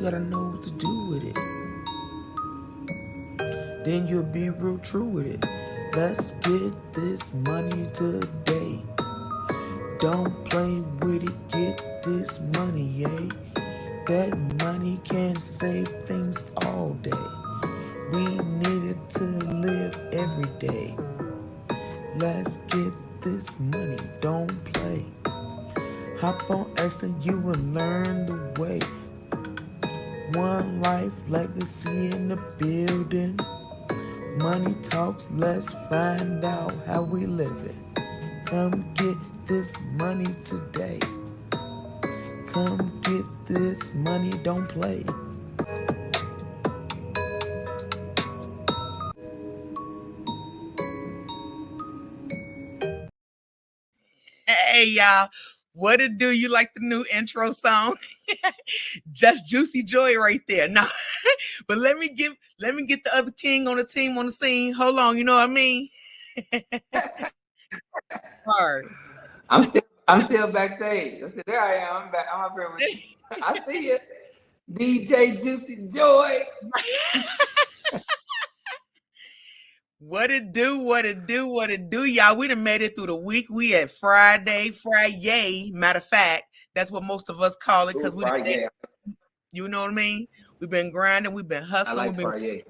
you gotta know what to do with it. Then you'll be real true with it. Let's get this money today. Don't play with it, get this money, yay. That money can save things all day. We need it to live every day. Let's get this money, don't play. Hop on SNU and learn the way. One life legacy in the building. Money talks, let's find out how we live it. Come get this money today. Come get this money, don't play. Hey y'all, what it do? You like the new intro song? Just juicy joy right there. No, but let me get the other king on the team on the scene. Hold on, you know what I mean? First. I'm still backstage. There I am. I'm back. I'm up here with you. I see you. DJ Juicy Joy. What it do, y'all. We done made it through the week. We at Friday. Matter of fact, that's what most of us call it because we done made it, you know what I mean? We've been grinding, we've been hustling, I like we've been Friday.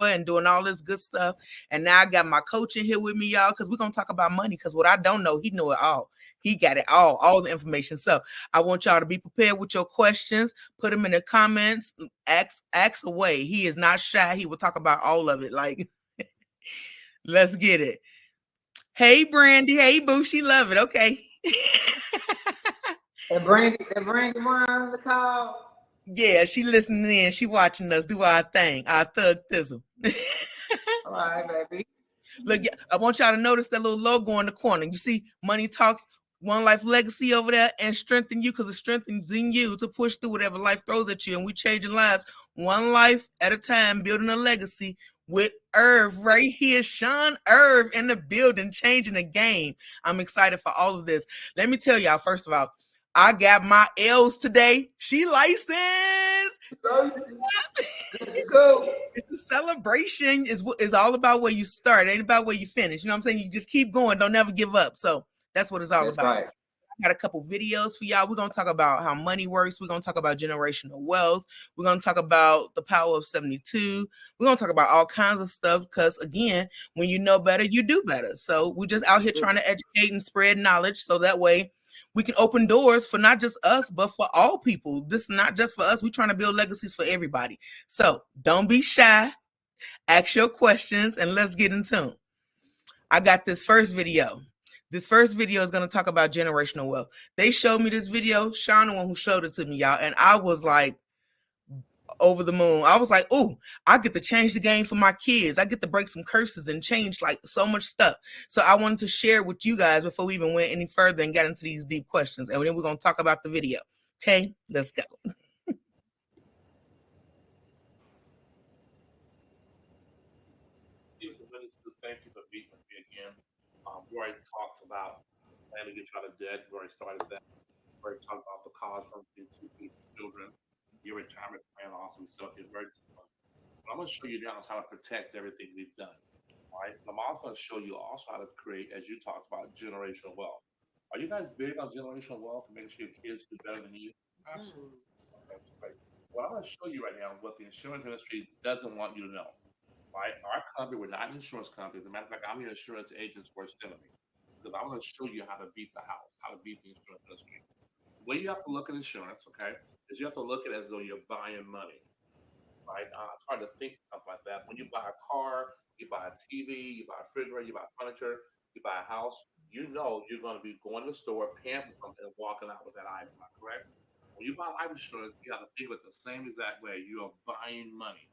and doing all this good stuff. And now I got my coach in here with me, y'all, because we're gonna talk about money. Because what I don't know, he know it all. He got it all the information. So I want y'all to be prepared with your questions. Put them in the comments. Ask away. He is not shy. He will talk about all of it. Like, let's get it. Hey, Brandy. Hey, Boo. She love it. Okay. That Brandy one, the call. Yeah, she listening in. She watching us do our thing. Our thug thizzle. All right, baby. Look, I want y'all to notice that little logo in the corner. You see Money Talks, One Life Legacy over there, and strengthen you because it strengthens in you to push through whatever life throws at you. And we changing lives one life at a time, building a legacy with Erv right here. Jashon Erv in the building, changing the game. I'm excited for all of this. Let me tell y'all, first of all, I got my L's today. She licensed. Go. It's a celebration. Is all about where you start. It ain't about where you finish. You know what I'm saying? You just keep going. Don't never give up. So that's what it's all about. Right. I got a couple videos for y'all. We're going to talk about how money works. We're going to talk about generational wealth. We're going to talk about the power of 72. We're going to talk about all kinds of stuff because, again, when you know better, you do better. So we're just out here trying to educate and spread knowledge so that way we can open doors for not just us, but for all people. This is not just for us. We're trying to build legacies for everybody. So don't be shy. Ask your questions and let's get in tune. I got this first video. This first video is going to talk about generational wealth. They showed me this video. Sean, the one who showed it to me, y'all. And I was like, over the moon. I was like, oh, I get to change the game for my kids. I get to break some curses and change like so much stuff. So I wanted to share with you guys before we even went any further and got into these deep questions. And then we're going to talk about the video. Okay, let's go. Thank you for being with me again. We already talked about planning to get you out of debt. We already started that. We already talked about the college from to children, your retirement plan, also we set up the emergency fund. What I'm going to show you now is how to protect everything we've done. All right. I'm also going to show you also how to create, as you talked about, generational wealth. Are you guys big on generational wealth and making sure your kids do better than you? Absolutely. That's great. What I'm going to show you right now is what the insurance industry doesn't want you to know. Right? Our company, we're not an insurance company. As a matter of fact, I'm the insurance agent's worst enemy because I'm going to show you how to beat the house, how to beat the insurance industry. The way you have to look at insurance, okay, is you have to look at it as though you're buying money, right? It's hard to think something like that. When you buy a car, you buy a TV, you buy a refrigerator, you buy furniture, you buy a house, you know you're going to be going to the store, paying for something, and walking out with that item, am I correct? When you buy life insurance, you got to think of it the same exact way. You are buying money.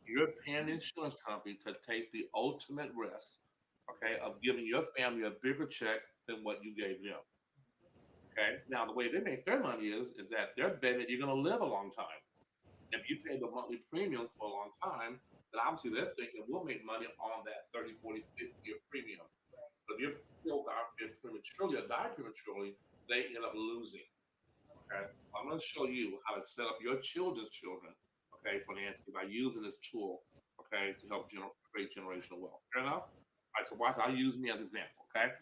You're paying the insurance company to take the ultimate risk, okay, of giving your family a bigger check than what you gave them. Okay. Now the way they make their money is that they're betting that you're going to live a long time. If you pay the monthly premiums for a long time, then obviously they're thinking we'll make money on that 30, 40, 50-year premium. But if you're still prematurely or die prematurely, they end up losing. Okay, I'm going to show you how to set up your children's children, okay, financially by using this tool, okay, to help create generational wealth. Fair enough? All right, so watch. I'll use me as an example. Okay,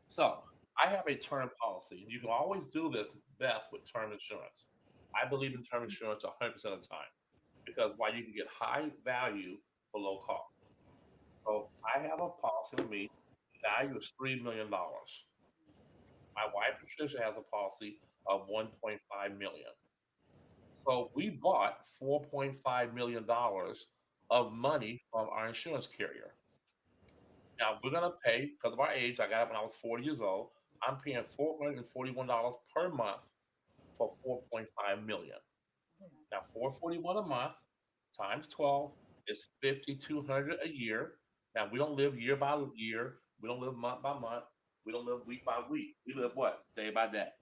so I have a term policy. You can always do this best with term insurance. I believe in term insurance 100% of the time because why you can get high value for low cost. So I have a policy with me. Value is $3 million. My wife Patricia has a policy of 1.5 million. So we bought $4.5 million of money from our insurance carrier. Now we're gonna pay because of our age. I got it when I was 40 years old. I'm paying $441 per month for 4.5 million. Now 441 a month times 12 is 5,200 a year. Now we don't live year by year. We don't live month by month. We don't live week by week. We live what? Day by day.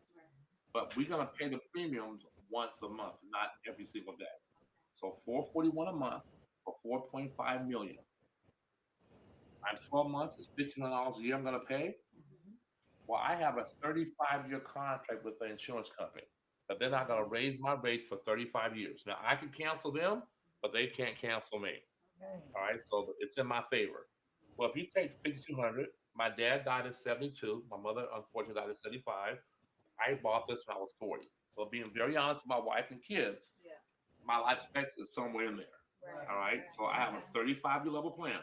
But we're gonna pay the premiums once a month, not every single day. So 441 a month for 4.5 million times 12 months is $1,500 a year I'm gonna pay. Well, I have a 35-year contract with the insurance company, but they're not gonna raise my rates for 35 years. Now I can cancel them, but they can't cancel me. All right, so it's in my favor. Well, if you take 5,200, my dad died at 72. My mother unfortunately died at 75. I bought this when I was 40. So being very honest with my wife and kids, my life expectancy is somewhere in there. All right. So I have a 35-year level plan.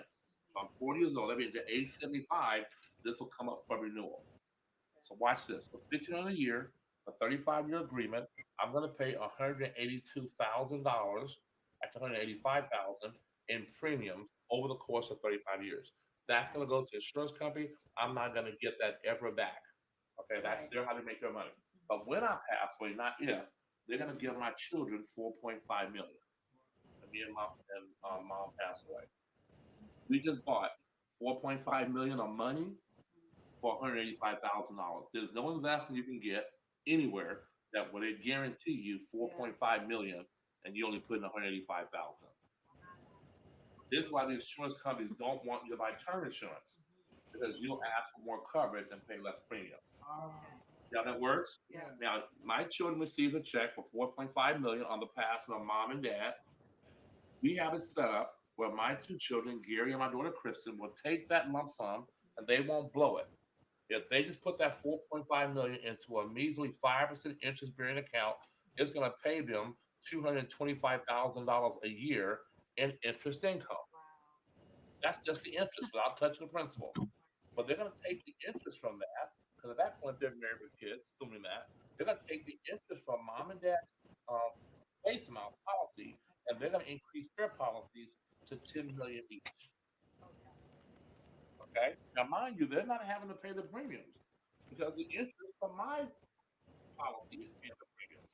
So I'm 40 years old. That means at age 75, this will come up for renewal. So watch this. So 1,500 a year, a 35-year agreement. I'm going to pay $182,000, actually 185,000 in premiums over the course of 35 years. That's going to go to the insurance company. I'm not going to get that ever back. Okay, that's their how to make their money. But when I pass away, not if, they're going to give my children 4.5 million. And me and mom passed away. We just bought 4.5 million of money for $185,000. There's no investment you can get anywhere that where they guarantee you 4.5 million and you only put in 185,000. This is why the insurance companies don't want you to buy term insurance because you'll ask for more coverage and pay less premium. See how that works? Now, my children received a check for 4.5 million on the passing of mom and dad. We have it set up where my two children, Gary and my daughter Kristen, will take that lump sum and they won't blow it. If they just put that 4.5 million into a measly 5% interest-bearing account, it's going to pay them $225,000 a year in interest income. That's just the interest without touching the principal. But they're going to take the interest from that because at that point they're married with kids, assuming that they're going to take the interest from mom and dad's face amount policy, and they're going to increase their policies to 10 million each. Okay. Now, mind you, they're not having to pay the premiums because the interest from my policy is paying the premiums.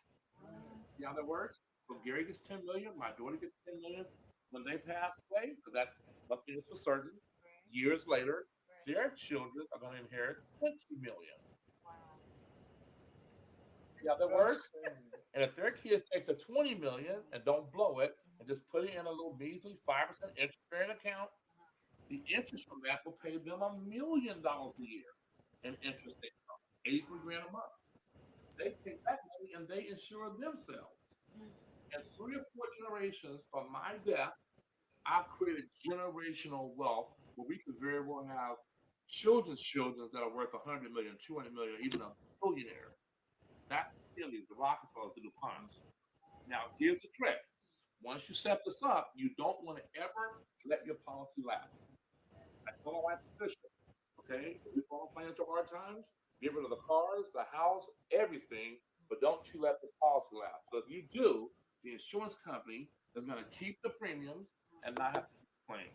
See how that works? So Gary gets 10 million, my daughter gets 10 million. When they pass away, because that's nothing is for certain, years later, their children are going to inherit 20 million. See how that works? And if their kids take the 20 million and don't blow it and just put it in a little measly 5% interest bearing account, the interest from that will pay them $1 million a year in interest income, 83 grand a month. They take that money and they insure themselves. And 3 or 4 generations from my death, I've created generational wealth where we could very well have children's children that are worth 100 million, 200 million, even a billionaire. That's the Phillies, the Rockefellers, the DuPonts. Now, here's the trick. Once you set this up, you don't want to ever let your policy lapse. I told my wife Patricia, okay, if we fall into hard times, get rid of the cars, the house, everything, but don't you let this policy lapse. So if you do, the insurance company is going to keep the premiums and not have to claim.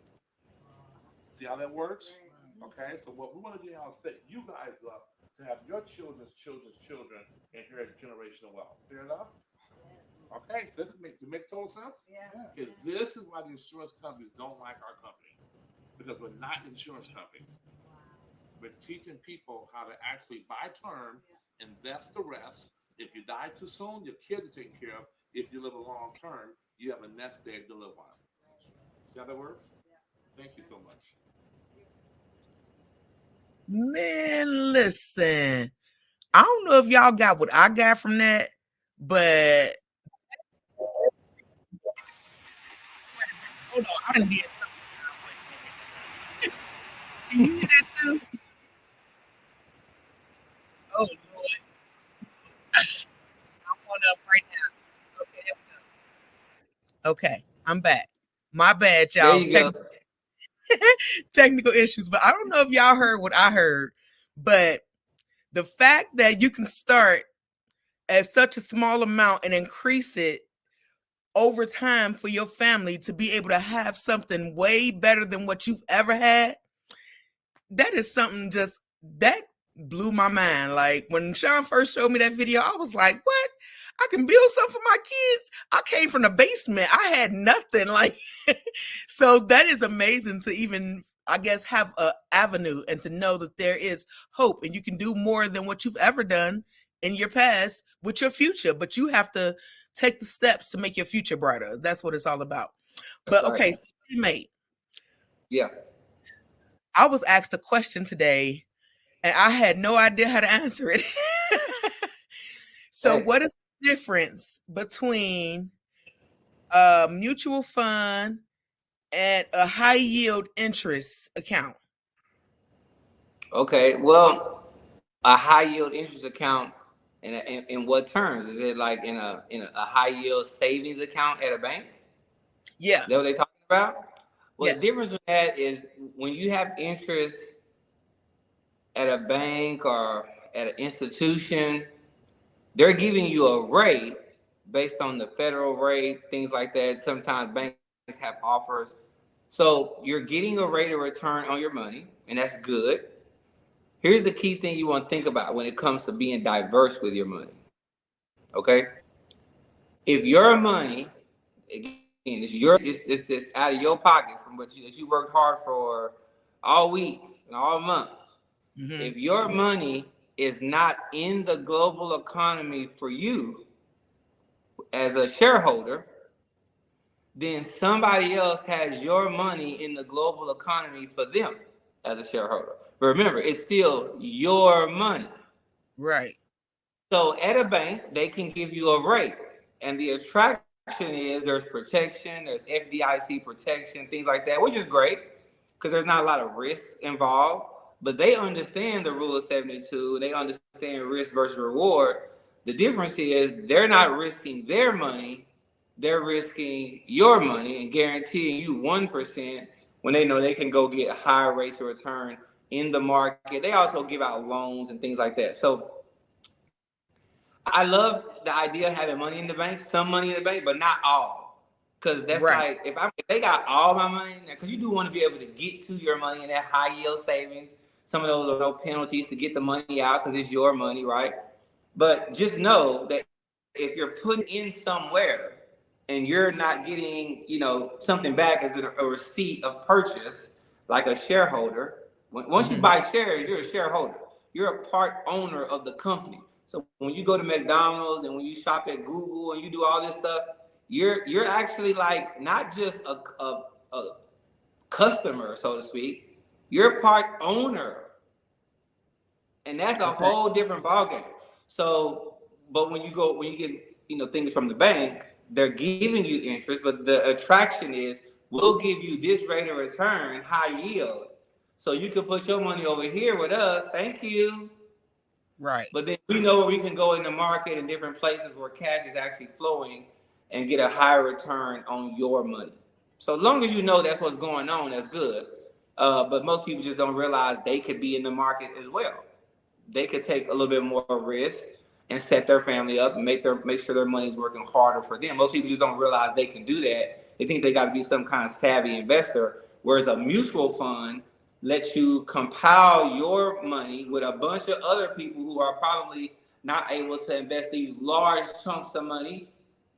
See how that works? Okay, so what we want to do now is set you guys up to have your children's children's children inherit generational wealth. Fair enough? Okay, so this makes total sense? Okay, this is why the insurance companies don't like our company. Because we're not an insurance company. We're teaching people how to actually buy term, invest the rest. If you die too soon, your kids are taken care of. If you live a long term, you have a nest egg to live on. See how that works? Thank you so much. Man, listen. I don't know if y'all got what I got from that, but hold on, I didn't get something. Wait a minute. Can you hear that too? Oh Lord, I'm on up right now. Okay, there we go. Okay, I'm back. My bad, There y'all. you go. Technical issues, but I don't know if y'all heard what I heard. But the fact that you can start at such a small amount and increase it over time for your family to be able to have something way better than what you've ever had, that is something just that blew my mind. Like when Sean first showed me that video, I was like, what? I can build something for my kids. I came from the basement. I had nothing. Like, so that is amazing to even, I guess, have a avenue and to know that there is hope and you can do more than what you've ever done in your past with your future. But you have to take the steps to make your future brighter. That's what it's all about. But Right. okay, so teammate, Yeah. I was asked a question today and I had no idea how to answer it. So, Hey. what is the difference between a mutual fund and a high yield interest account? Okay. Well, a high yield interest account in what terms? Is it like in a high yield savings account at a bank? Yeah. Is that what they talking about? Well, the Yes. difference with that is when you have interest at a bank or at an institution, they're giving you a rate based on the federal rate, things like that. Sometimes banks have offers. So you're getting a rate of return on your money, and that's good. Here's the key thing you want to think about when it comes to being diverse with your money. Okay? If your money, again, it's out of your pocket from what you worked hard for all week and all month. Mm-hmm. If your money is not in the global economy for you as a shareholder, then somebody else has your money in the global economy for them as a shareholder. But remember, it's still your money. Right. So at a bank, they can give you a rate. And the attraction is there's protection, there's FDIC protection, things like that, which is great because there's not a lot of risks involved. But they understand the rule of 72. They understand risk versus reward. The difference is they're not risking their money. They're risking your money and guaranteeing you 1% when they know they can go get higher rates of return in the market. They also give out loans and things like that. So I love the idea of having money in the bank, some money in the bank, but not all. Because that's Right. like, if they got all my money, because you do want to be able to get to your money in that high yield savings. Some of those are no penalties to get the money out because it's your money, right? But just know that if you're putting in somewhere and you're not getting, something back as a receipt of purchase, like a shareholder, once you buy shares, you're a shareholder. You're a part owner of the company. So when you go to McDonald's and when you shop at Google and you do all this stuff, you're actually like not just a customer, so to speak. You're part owner, and that's a whole different ballgame. So, but when you get things from the bank, they're giving you interest, but the attraction is we'll give you this rate of return, high yield, so you can put your money over here with us. Thank you. Right. But then we know we can go in the market in different places where cash is actually flowing and get a higher return on your money. So as long as you know that's what's going on, that's good. But most people just don't realize they could be in the market as well. They could take a little bit more risk and set their family up and make sure their money's working harder for them. Most people just don't realize they can do that. They think they got to be some kind of savvy investor, whereas a mutual fund lets you compile your money with a bunch of other people who are probably not able to invest these large chunks of money.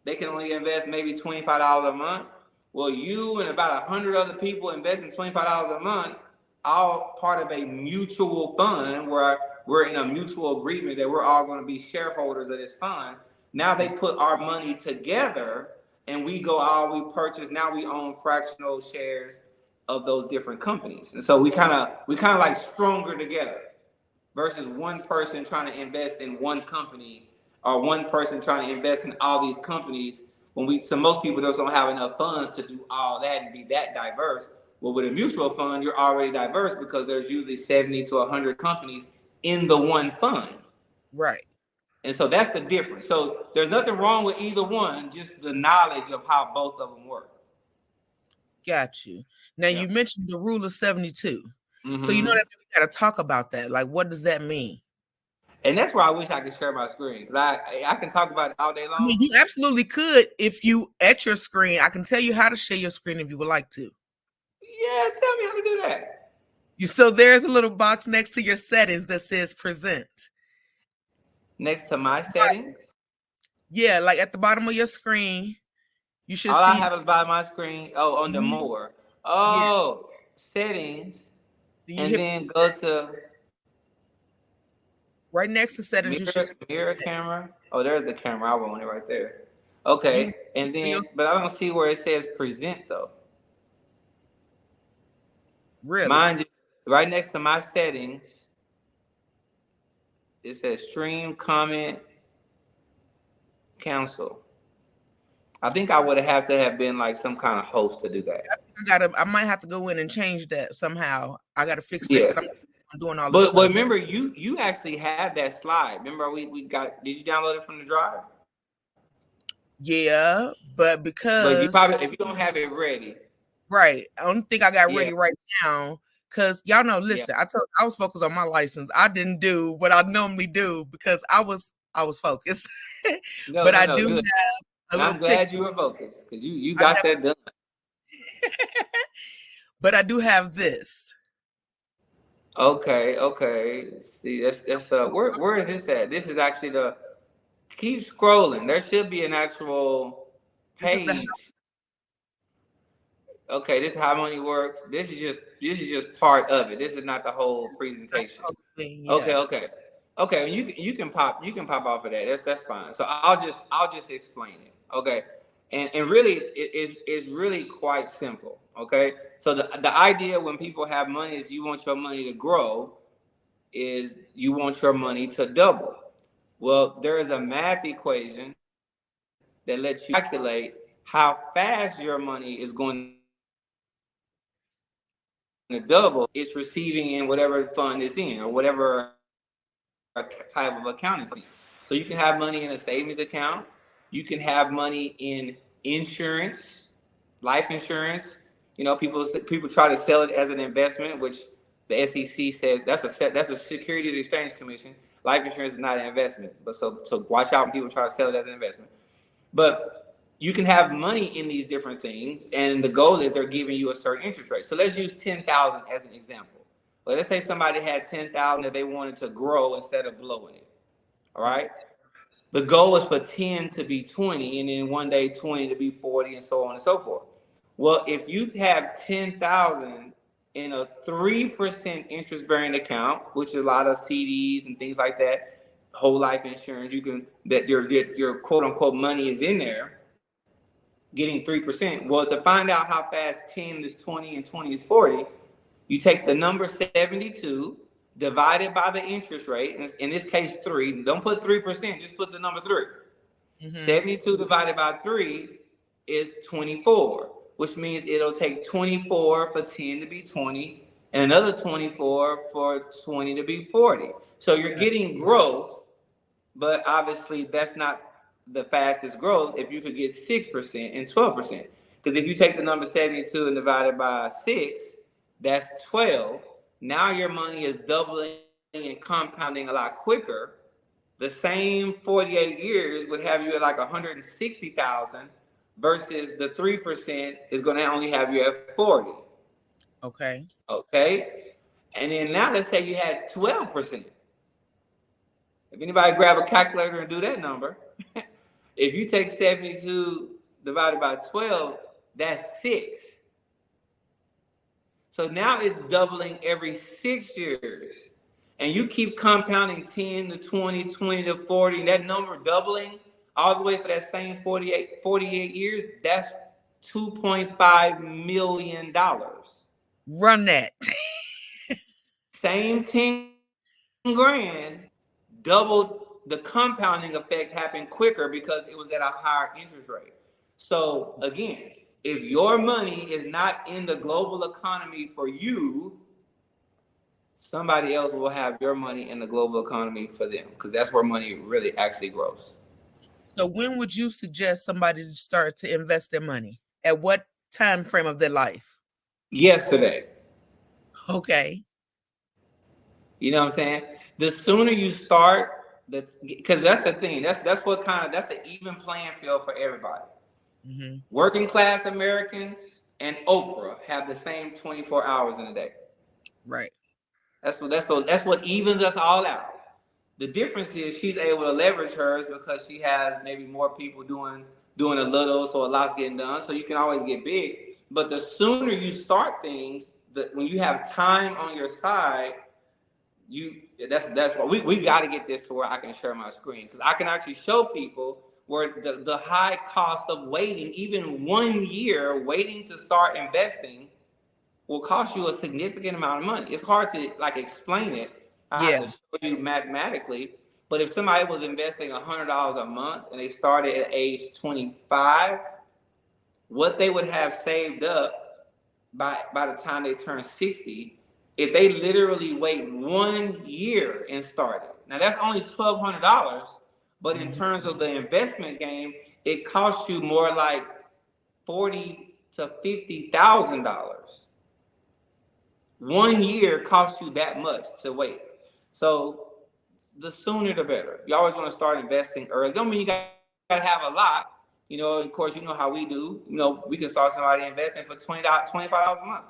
They can only invest maybe $25 a month. Well, you and about 100 other people investing $25 a month, all part of a mutual fund where we're in a mutual agreement that we're all going to be shareholders of this fund. Now they put our money together and we purchase. Now we own fractional shares of those different companies. And so we kind of like stronger together. versus one person trying to invest in one company or one person trying to invest in all these companies. So most people just don't have enough funds to do all that and be that diverse. Well, with a mutual fund, you're already diverse because there's usually 70 to 100 companies in the one fund. Right. And so that's the difference. So there's nothing wrong with either one, just the knowledge of how both of them work. Got you. Now, you mentioned the rule of 72. Mm-hmm. So you know that we got to talk about that. Like, what does that mean? And that's where I wish I could share my screen, because I can talk about it all day long. I mean, you absolutely could if you at your screen. I can tell you how to share your screen if you would like to. Yeah, tell me how to do that. So there's a little box next to your settings that says present. Next to my settings? Yeah, like at the bottom of your screen, you should all see. I have is by my screen. Oh, on the more. Oh, yeah. Settings. And then go to right next to settings. Mirror camera. Oh, there's the camera. I want it right there. Okay. And then, but I don't see where it says present though. Really? Mine just right next to my settings. It says stream, comment, cancel. I think I would have to have been like some kind of host to do that. I might have to go in and change that somehow. I gotta fix that because I'm doing all this stuff. But remember, you actually had that slide. Remember we got, did you download it from the drive? Yeah, but because you probably, if you don't have it ready. Right. I don't think I got ready right now. Cause y'all know, listen, I was focused on my license. I didn't do what I normally do because I was focused. I do have I'm glad you were focused because you got that done. But I do have this. Okay. See, that's where is this at? This is actually keep scrolling. There should be an actual page. Okay, this is how money works. This is just part of it. This is not the whole presentation. Okay. You can pop off of that. That's fine. So I'll just explain it. Okay. And really it's really quite simple. Okay. So the idea when people have money is you want your money to grow, is you want your money to double. Well, there is a math equation that lets you calculate how fast your money is going to double. It's receiving in whatever fund it's in or whatever type of account it's in. So you can have money in a savings account. You can have money in insurance, life insurance. You know, people try to sell it as an investment, which the SEC says that's a Securities Exchange Commission. Life insurance is not an investment, but so watch out when people try to sell it as an investment. But you can have money in these different things, and the goal is they're giving you a certain interest rate. So let's use 10,000 as an example. Well, let's say somebody had 10,000 that they wanted to grow instead of blowing it. All right. The goal is for 10 to be 20, and then one day 20 to be 40, and so on and so forth. Well, if you have 10,000 in a 3% interest-bearing account, which is a lot of CDs and things like that, whole life insurance, that your quote unquote money is in there, getting 3%. Well, to find out how fast 10 is 20 and 20 is 40, you take the number 72 divided by the interest rate. In this case, 3. Don't put 3%, just put the number 3. Mm-hmm. 72 divided by 3 is 24, which means it'll take 24 for 10 to be 20 and another 24 for 20 to be 40. So you're getting growth, but obviously that's not the fastest growth if you could get 6% and 12%. Because if you take the number 72 and divide it by 6, that's 12. Now your money is doubling and compounding a lot quicker. The same 48 years would have you at like 160,000 versus the 3% is going to only have you at 40. Okay. And then now let's say you had 12%. If anybody grab a calculator and do that number, if you take 72 divided by 12, that's 6. So now it's doubling every 6 years. And you keep compounding 10 to 20, 20 to 40, and that number doubling all the way for that same 48 years, that's $2.5 million. Run that. Same 10 grand doubled. The compounding effect happened quicker because it was at a higher interest rate. So again, if your money is not in the global economy for you, somebody else will have your money in the global economy for them, because that's where money really actually grows. So when would you suggest somebody to start to invest their money? At what time frame of their life? Yesterday. Okay. You know what I'm saying? The sooner you start, because that's the thing. That's the even playing field for everybody. Mm-hmm. Working class Americans and Oprah have the same 24 hours in a day. Right. That's what evens us all out. The difference is she's able to leverage hers because she has maybe more people doing a little, so a lot's getting done. So you can always get big. But the sooner you start things, when you have time on your side, that's why we got to get this to where I can share my screen, because I can actually show people where the high cost of waiting, even 1 year waiting to start investing, will cost you a significant amount of money. It's hard to explain it. I have to show you mathematically. But if somebody was investing $100 a month and they started at age 25, what they would have saved up by the time they turn 60, if they literally wait 1 year and start it. Now that's only $1,200, but in terms of the investment game, it costs you more like $40,000 to $50,000. 1 year costs you that much to wait. So the sooner the better. You always want to start investing early. Don't mean you got to have a lot. You know, of course, you know how we do. You know, we can start somebody investing for $20, $25 a month.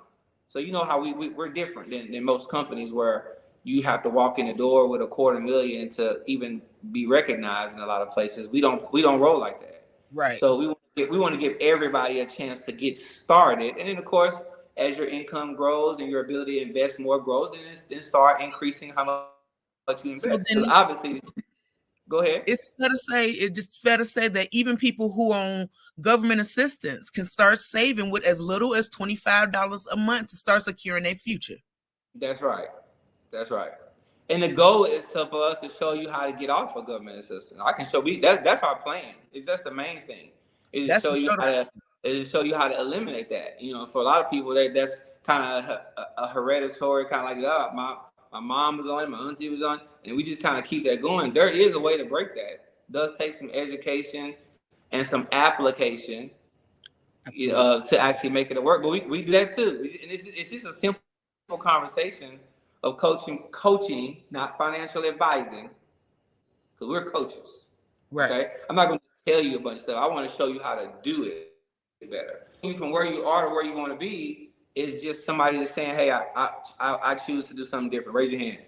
So you know how we're different than most companies, where you have to walk in the door with $250,000 to even be recognized in a lot of places. We don't roll like that. Right. So we want to give everybody a chance to get started. And then, of course, as your income grows and your ability to invest more grows, and then start increasing how much you invest. So obviously, go ahead. It's fair to say that even people who own government assistance can start saving with as little as $25 a month to start securing their future. That's right. That's right. And the goal is for us to show you how to get off of government assistance. I can show that's our plan. It's just the main thing. Is to show you how to eliminate that. You know, for a lot of people, that's kind of a hereditary, kind of like, my mom was on it, my auntie was on it, and we just kind of keep that going. There is a way to break that. It does take some education and some application to actually make it work. But we do that too. And it's just a simple conversation of coaching, not financial advising, because we're coaches. Right. Okay? I'm not going to tell you a bunch of stuff. I want to show you how to do it better. From where you are to where you want to be is just somebody that's saying, hey, I choose to do something different. Raise your hand.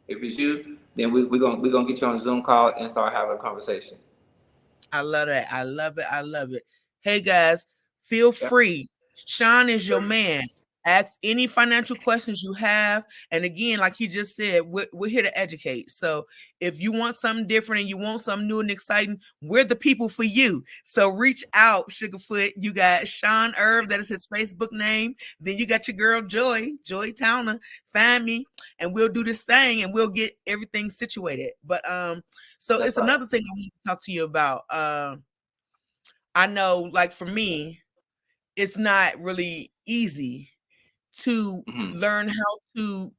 If it's you, then we're gonna get you on a Zoom call and start having a conversation. I love that. I love it. Hey guys, feel free. Sean is your man. Ask any financial questions you have. And again, like he just said, we're here to educate. So if you want something different and you want something new and exciting, we're the people for you. So reach out, Sugarfoot. You got Jashon Erv, that is his Facebook name. Then you got your girl, Joy Towner. Find me and we'll do this thing and we'll get everything situated. But so it's another thing I want to talk to you about. I know, like for me, it's not really easy to learn how to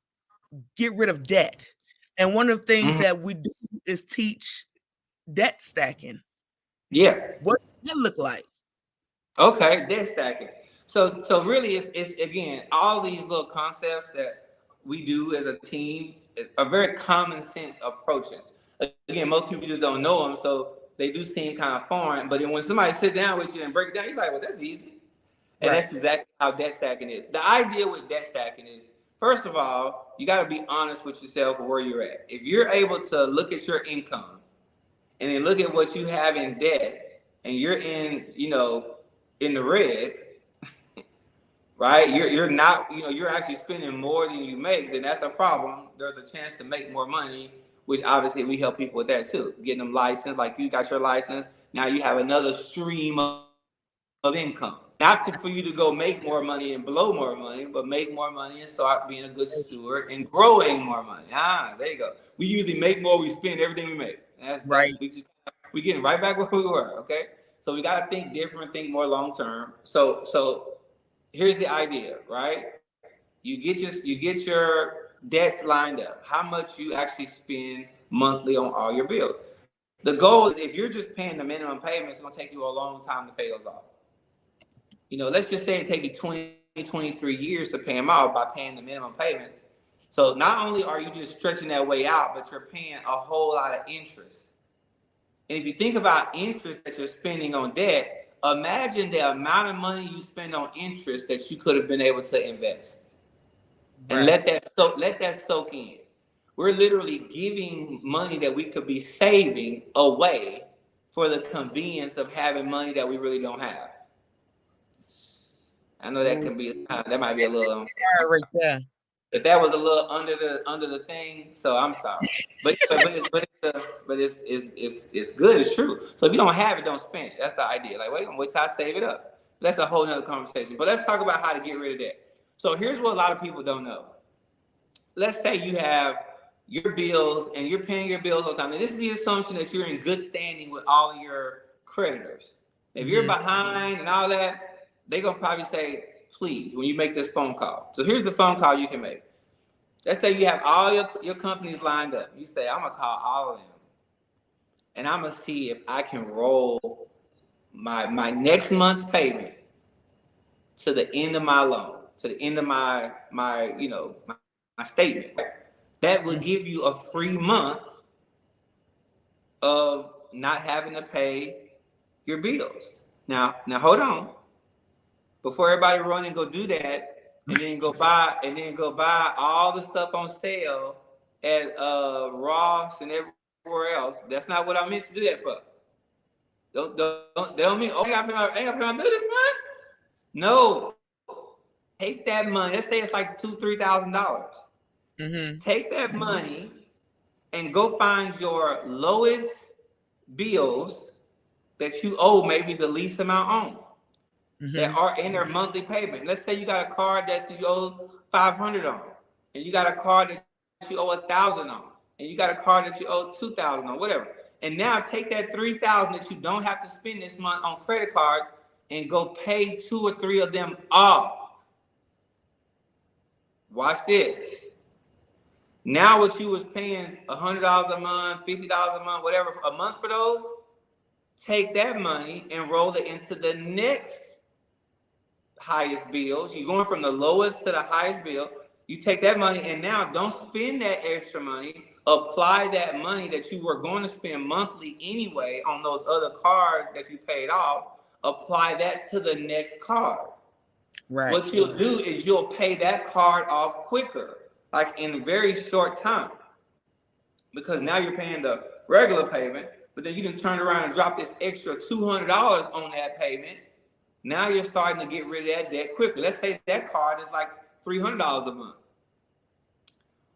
get rid of debt. And one of the things that we do is teach debt stacking. Yeah. What does that look like? Okay, debt stacking. So really it's again, all these little concepts that we do as a team are very common sense approaches. Again, most people just don't know them, so they do seem kind of foreign. But then when somebody sit down with you and break it down, you're like, well, that's easy. And that's exactly how debt stacking is. The idea with debt stacking is, first of all, you got to be honest with yourself where you're at. If you're able to look at your income and then look at what you have in debt, and you're in the red, right? You're not, you're actually spending more than you make, then that's a problem. There's a chance to make more money, which obviously we help people with that too. Getting them licensed, like you got your license. Now you have another stream of income. Not for you to go make more money and blow more money, but make more money and start being a good steward and growing more money. There you go. We usually make more, we spend everything we make. That's Right. we getting right back where we were. Okay, so we got to think different, think more long term. So here's the idea, right? You get your debts lined up. How much you actually spend monthly on all your bills. The goal is if you're just paying the minimum payments, it's gonna take you a long time to pay those off. Let's just say it take you 20, 23 years to pay them off by paying the minimum payments. So not only are you just stretching that way out, but you're paying a whole lot of interest. And if you think about interest that you're spending on debt, imagine the amount of money you spend on interest that you could have been able to invest. And let that soak in. We're literally giving money that we could be saving away for the convenience of having money that we really don't have. I know that can be that might be a little right there. But that was a little under the thing, so I'm sorry. But it's good. It's true. So if you don't have it, don't spend it. That's the idea. Like wait till I save it up. That's a whole nother conversation. But let's talk about how to get rid of that. So here's what a lot of people don't know. Let's say you have your bills and you're paying your bills all the time. And this is the assumption that you're in good standing with all of your creditors. If you're behind and all that, they're gonna probably say, please, when you make this phone call. So here's the phone call you can make. Let's say you have all your companies lined up. You say, I'm gonna call all of them. And I'm gonna see if I can roll my next month's payment to the end of my loan, to the end of my statement. That will give you a free month of not having to pay your bills. Now hold on. Before everybody run and go do that, and then go buy all the stuff on sale at Ross and everywhere else. That's not what I meant to do that for. They don't mean, I ain't got to pay my bill this month. No, take that money. Let's say it's like $2,000-$3,000. Take that money and go find your lowest bills that you owe maybe the least amount on. That are in their monthly payment. Let's say you got a card that you owe $500 on, and you got a card that you owe $1,000 on, and you got a card that you owe $2,000 on, whatever. And now take that $3,000 that you don't have to spend this month on credit cards and go pay 2 or 3 of them off. Watch this. Now what you was paying $100 a month, $50 a month, whatever, a month for those, take that money and roll it into the next highest bills. You're going from the lowest to the highest bill. You take that money and now don't spend that extra money. Apply that money that you were going to spend monthly anyway on those other cards that you paid off. Apply that to the next card. Right. What you'll do is you'll pay that card off quicker, like in a very short time, because now you're paying the regular payment, but then you can turn around and drop this extra $200 on that payment. Now you're starting to get rid of that debt quicker. Let's say that card is like $300 a month.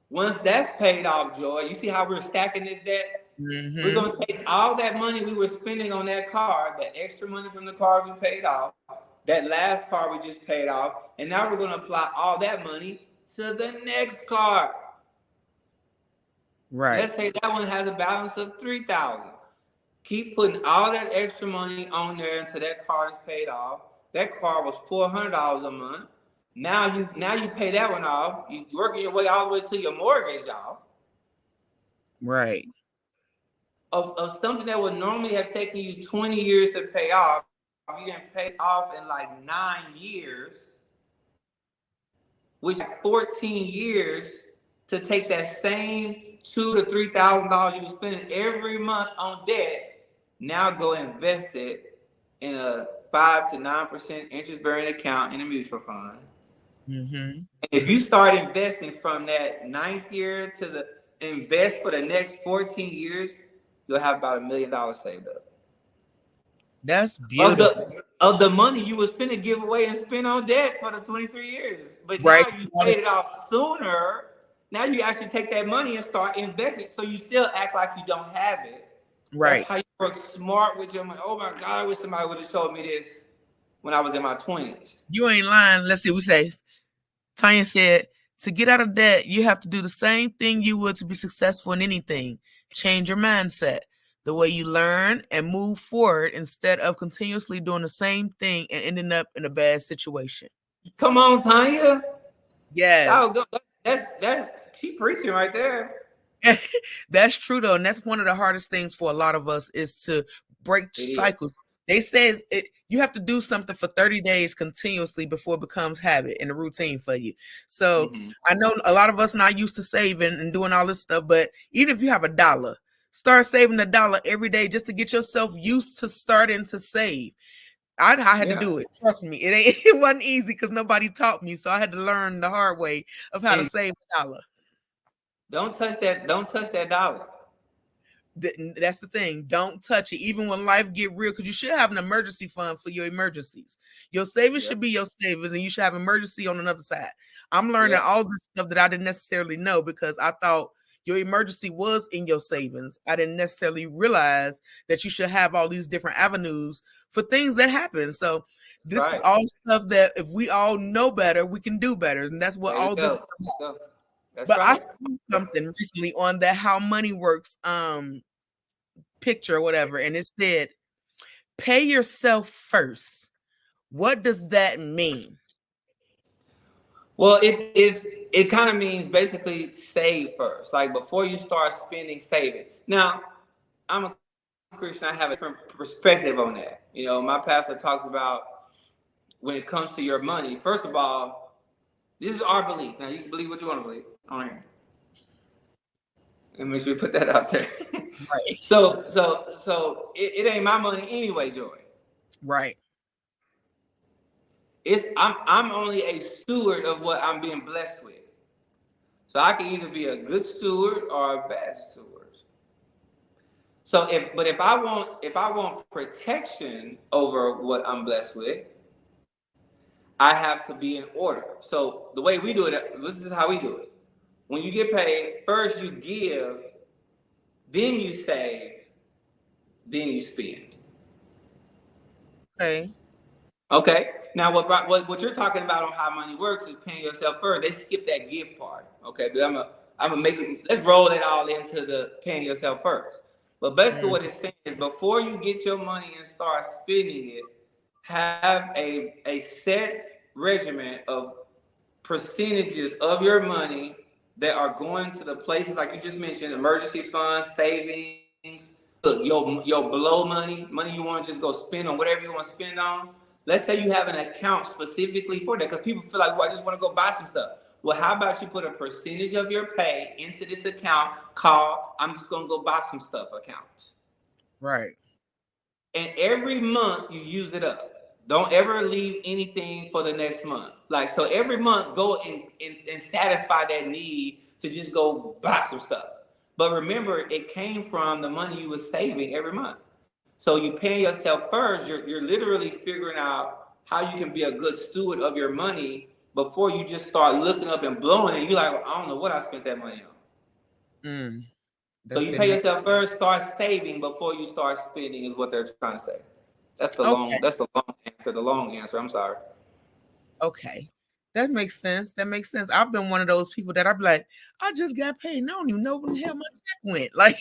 Once that's paid off, Joy, you see how we're stacking this debt? We're going to take all that money we were spending on that card, that extra money from the card we paid off, that last card we just paid off, and now we're going to apply all that money to the next card. Right. Let's say that one has a balance of $3,000. Keep putting all that extra money on there until that card is paid off. That card was $400 a month. Now you pay that one off. You're working your way all the way to your mortgage off. Right. Of something that would normally have taken you 20 years to pay off, you didn't pay off in like 9 years, which is 14 years to take that same $2,000 to $3,000 you were spending every month on debt. Now go invest it in a 5 to 9% interest-bearing account in a mutual fund. If you start investing from that 9th year to the invest for the next 14 years, you'll have about $1 million saved up. That's beautiful. Of the money you was finna give away and spend on debt for the 23 years. But now you paid it off sooner. Now you actually take that money and start investing. So you still act like you don't have it. Right. That's how you work smart with your money. Oh my God, I wish somebody would have showed me this. when I was in my 20s. You ain't lying. Let's see. We say Tanya said, to get out of debt, you have to do the same thing you would to be successful in anything. Change your mindset, the way you learn and move forward instead of continuously doing the same thing and ending up in a bad situation. Come on, Tanya. Yes. That's she preaching right there. That's true though, and that's one of the hardest things for a lot of us is to break cycles. They say you have to do something for 30 days continuously before it becomes habit and a routine for you. So I know a lot of us not used to saving and doing all this stuff, but even if you have $1, start saving $1 every day just to get yourself used to starting to save. I had to do it. Trust me, it wasn't easy because nobody taught me, so I had to learn the hard way of how to save $1. Don't touch that dollar. That's the thing. Don't touch it, even when life get real, because you should have an emergency fund for your emergencies. Your savings should be your savings, and you should have emergency on another side. I'm learning all this stuff that I didn't necessarily know because I thought your emergency was in your savings. I didn't necessarily realize that you should have all these different avenues for things that happen. So this is all stuff that if we all know better, we can do better. And that's what all this is about. But I saw something recently on that How Money Works picture or whatever, and it said, pay yourself first. What does that mean? Well, it kind of means basically save first. Like before you start spending, save it. Now, I'm a Christian, I have a different perspective on that. You know, my pastor talks about when it comes to your money, first of all, this is our belief. Now you can believe what you want to believe on here. And make sure we put that out there. Right. So it ain't my money anyway, Joy. Right. I'm only a steward of what I'm being blessed with. So I can either be a good steward or a bad steward. So if I want protection over what I'm blessed with, I have to be in order. So the way we do it, this is how we do it. When you get paid, first you give, then you save, then you spend. Okay. Now what you're talking about on how money works is paying yourself first. They skip that give part. Okay, but I'm gonna make it. Let's roll it all into the paying yourself first. But basically, what it's saying is before you get your money and start spending it, have a set regimen of percentages of your money that are going to the places like you just mentioned, emergency funds, savings, your below money you want to just go spend on whatever you want to spend on. Let's say you have an account specifically for that, because people feel like, well, I just want to go buy some stuff. Well, how about you put a percentage of your pay into this account called I'm just going to go buy some stuff account. Right. And every month you use it up. Don't ever leave anything for the next month. Like, so every month go and satisfy that need to just go buy some stuff. But remember, it came from the money you were saving every month. So you paying yourself first, you're literally figuring out how you can be a good steward of your money before you just start looking up and blowing it. You're like, well, I don't know what I spent that money on. So you pay yourself first, start saving before you start spending is what they're trying to say. That's the long answer. The long answer. I'm sorry. Okay. That makes sense. I've been one of those people that I'd be like, I just got paid. And I don't even know where the hell my check went. Like,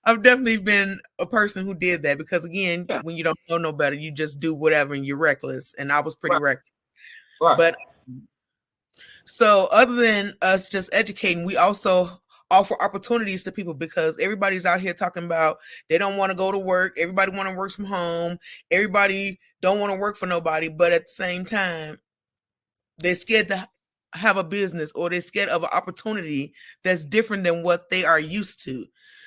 I've definitely been a person who did that because, again, when you don't know no better, you just do whatever and you're reckless. And I was pretty reckless. Right. But so other than us just educating, we also offer opportunities to people because everybody's out here talking about they don't want to go to work. Everybody want to work from home. Everybody don't want to work for nobody. But at the same time, they're scared to have a business or they're scared of an opportunity that's different than what they are used to.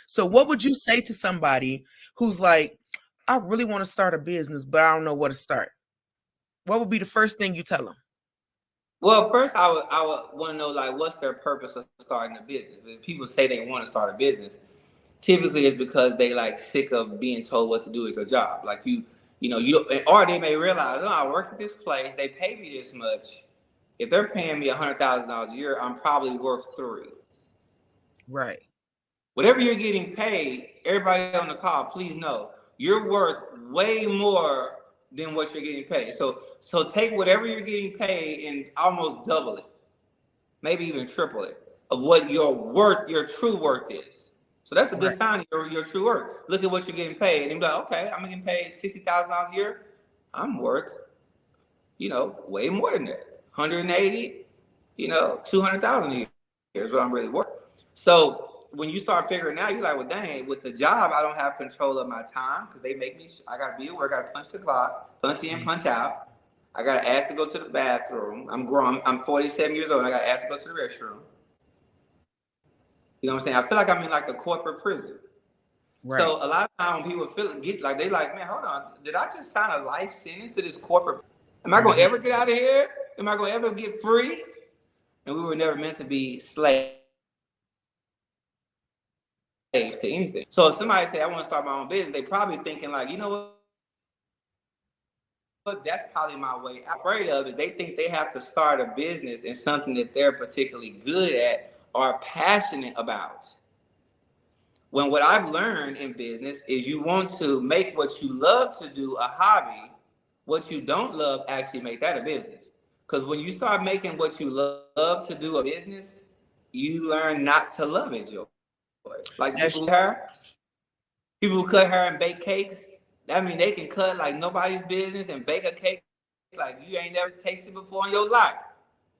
So what would you say to somebody who's like, I really want to start a business, but I don't know where to start? What would be the first thing you tell them? Well, first I would want to know, like, what's their purpose of starting a business. If people say they want to start a business, typically it's because they like sick of being told what to do as a job. Like you or they may realize, oh, I work at this place, they pay me this much. If they're paying me $100,000 a year, I'm probably worth $3. Right. Whatever you're getting paid, everybody on the call, please know you're worth way more than what you're getting paid. So take whatever you're getting paid and almost double it, maybe even triple it of what your true worth is. So that's a good sign of your true worth. Look at what you're getting paid, and you're like, okay, I'm getting paid $60,000 a year. I'm worth, way more than that. 180, 200,000 a year is what I'm really worth. So when you start figuring out, you're like, well, dang, with the job, I don't have control of my time because they make me, I got to be at work, I got to punch the clock, punch in, punch out. I got to ask to go to the bathroom. I'm grown, I'm 47 years old, and I got to ask to go to the restroom. You know what I'm saying? I feel like I'm in like a corporate prison. Right. So a lot of times when people they like, man, hold on, did I just sign a life sentence to this corporate? Am I going to ever get out of here? Am I going to ever get free? And we were never meant to be slaves to anything. So if somebody say, I want to start my own business, they probably thinking like, you know what, that's probably my way. I'm afraid of is they think they have to start a business in something that they're particularly good at or passionate about. When what I've learned in business is you want to make what you love to do a hobby, what you don't love, actually make that a business. Because when you start making what you love to do a business, you learn not to love it, Joe. Like people who cut hair and bake cakes. I mean, they can cut like nobody's business and bake a cake like you ain't never tasted before in your life.